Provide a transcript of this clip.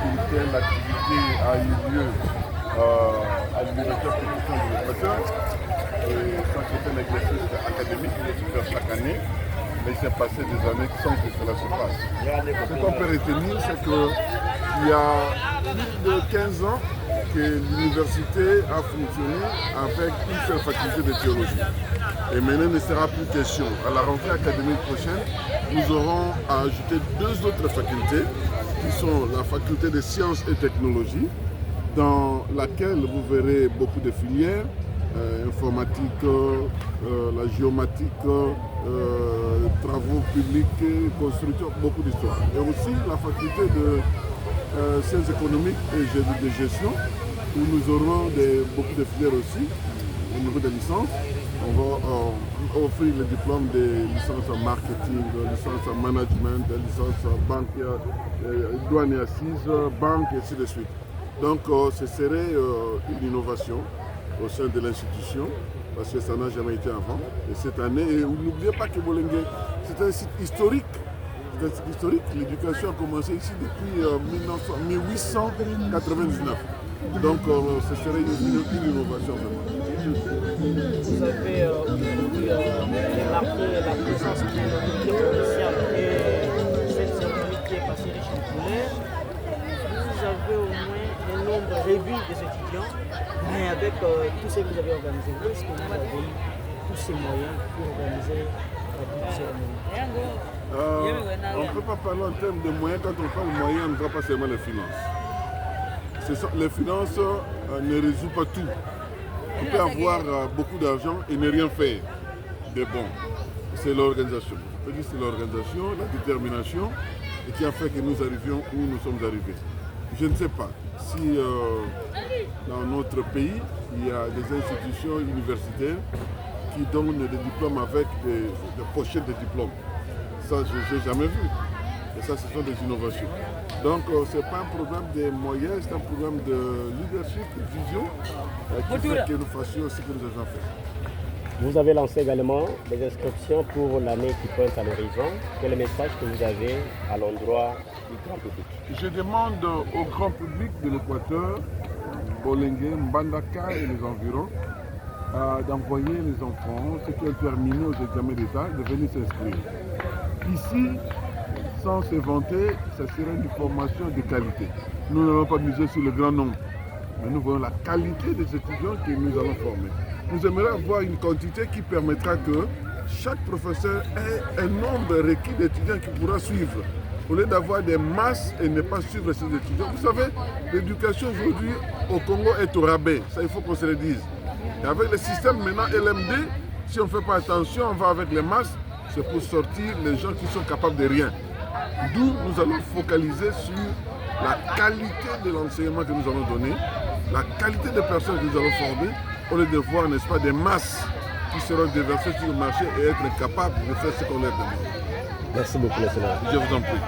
qu'une telle activité a eu lieu à l'Université de l'Équateur. Ça, c'est un exercice académique qui se fait chaque année, mais il s'est passé des années sans que cela se passe. Ce qu'on peut retenir, c'est qu'il y a plus de 15 ans que l'université a fonctionné avec une seule faculté de théologie. Et maintenant, il ne sera plus question. À la rentrée académique prochaine, nous aurons à ajouter 2 autres facultés, qui sont la faculté de sciences et technologies, dans laquelle vous verrez beaucoup de filières, informatique, la géomatique, travaux publics, construction, beaucoup d'histoires. Et aussi la faculté de sciences économiques et de gestion, où nous aurons beaucoup de filières aussi, au niveau des licences. On va offrir le diplôme de licence en marketing, licence en management, licence en banque, douane et assises, banque, et ainsi de suite. Donc ce serait une innovation au sein de l'institution, parce que ça n'a jamais été avant. Et cette année, n'oubliez pas que Bolengue, c'est un site historique. C'est un site historique. L'éducation a commencé ici depuis 1899. Donc ce serait une innovation vraiment. Vous avez aujourd'hui marqué la présence de techniciens et cette cérémonie qui est passée riche en couleurs. Vous avez au moins un nombre réduit des étudiants, mais avec tout ce que vous avez organisé, est-ce que vous avez eu tous ces moyens pour organiser cette cérémonie? On ne peut pas parler en termes de moyens. Quand on parle de moyens, on ne voit pas seulement les finances. Les finances ne résolvent pas tout. On peut avoir beaucoup d'argent et ne rien faire de bon. C'est l'organisation. On peut dire que c'est l'organisation, la détermination qui a fait que nous arrivions où nous sommes arrivés. Je ne sais pas si dans notre pays, il y a des institutions universitaires qui donnent des diplômes avec des pochettes de diplômes. Ça, je n'ai jamais vu. Et ça, ce sont des innovations. Donc, ce n'est pas un problème de moyens, c'est un problème de leadership, de vision, qui fait que nous fassions ce que nous avons fait. Vous avez lancé également des inscriptions pour l'année qui pointe à l'horizon. Quel est le message que vous avez à l'endroit du grand public? Je demande au grand public de l'Équateur, Bolengue, Mbandaka et les environs, d'envoyer les enfants, ceux qui ont terminé aux examens d'État, de venir s'inscrire. Ici, sans se vanter, ça serait une formation de qualité. Nous n'allons pas miser sur le grand nombre, mais nous voyons la qualité des étudiants que nous allons former. Nous aimerions avoir une quantité qui permettra que chaque professeur ait un nombre requis d'étudiants qui pourra suivre. Au lieu d'avoir des masses et ne pas suivre ces étudiants. Vous savez, l'éducation aujourd'hui au Congo est au rabais. Ça, il faut qu'on se le dise. Et avec le système maintenant LMD, si on ne fait pas attention, on va avec les masses, c'est pour sortir les gens qui sont capables de rien. D'où nous allons focaliser sur la qualité de l'enseignement que nous allons donner, la qualité des personnes que nous allons former, au lieu de voir, n'est-ce pas, des masses qui seront déversées sur le marché et être capables de faire ce qu'on leur demande. Merci beaucoup, monsieur. Je vous en prie.